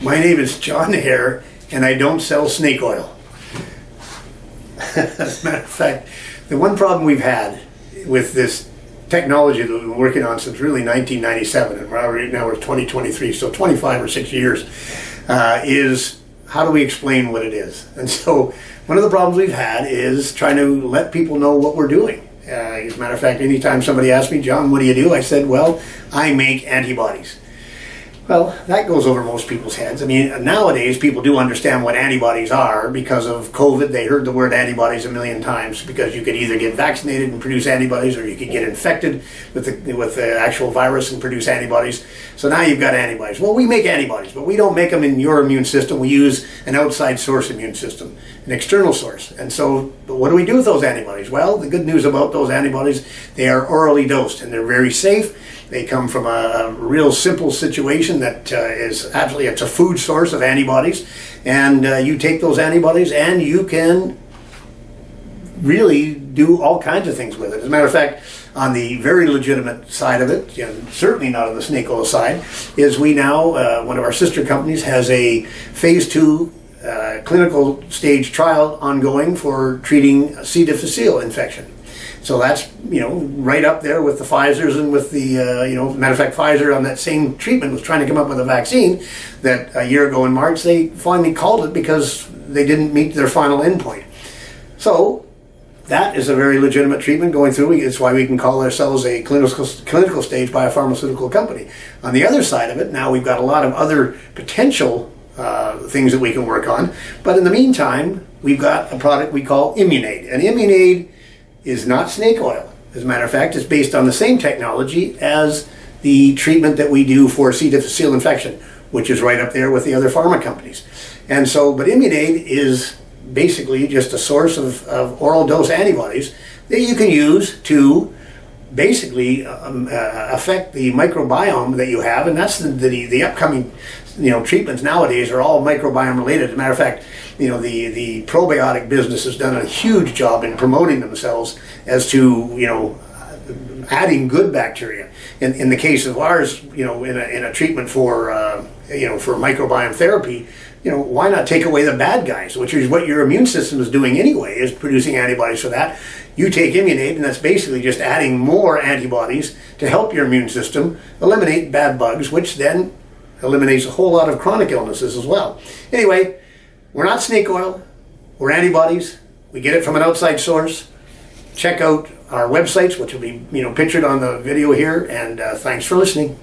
My name is John Hare, and I don't sell snake oil. As a matter of fact, the one problem we've had with this technology that we've been working on since really 1997, and right now we're 2023, so 25 or 6 years, is how do we explain what it is? And so one of the problems we've had is trying to let people know what we're doing. As a matter of fact, anytime somebody asks me, John, what do you do? I said, well, I make antibodies. Well, that goes over most people's heads. I mean, nowadays people do understand what antibodies are because of COVID. They heard the word antibodies a million times because you could either get vaccinated and produce antibodies, or you could get infected with the actual virus and produce antibodies. So now you've got antibodies. Well, we make antibodies, but we don't make them in your immune system. We use an outside source immune system, an external source. And so what do we do with those antibodies? Well, the good news about those antibodies, they are orally dosed and they're very safe. They come from a real simple situation that is actually, it's a food source of antibodies, and you take those antibodies and you can really do all kinds of things with it. As a matter of fact, on the very legitimate side of it, and certainly not on the snake oil side, is we now, one of our sister companies has a phase 2 clinical stage trial ongoing for treating C. difficile infection. So that's, right up there with the Pfizer's and with the, matter of fact, Pfizer on that same treatment was trying to come up with a vaccine that a year ago in March, they finally called it because they didn't meet their final endpoint. So that is a very legitimate treatment going through. It's why we can call ourselves a clinical stage biopharmaceutical company. On the other side of it, now we've got a lot of other potential things that we can work on. But in the meantime, we've got a product we call ImmunAde. And ImmunAde is not snake oil. As a matter of fact, it's based on the same technology as the treatment that we do for C. difficile infection, which is right up there with the other pharma companies. And so, but ImmunAde is basically just a source of oral dose antibodies that you can use to basically affect the microbiome that you have, and that's the upcoming treatments nowadays are all microbiome related. As a matter of fact, the probiotic business has done a huge job in promoting themselves as to adding good bacteria. In the case of ours, in a treatment for for microbiome therapy, why not take away the bad guys, which is what your immune system is doing anyway, is producing antibodies for that. You take ImmunAde, and that's basically just adding more antibodies to help your immune system eliminate bad bugs, which then eliminates a whole lot of chronic illnesses as well. Anyway, we're not snake oil, we're antibodies. We get it from an outside source. Check out our websites, which will be pictured on the video here, and thanks for listening.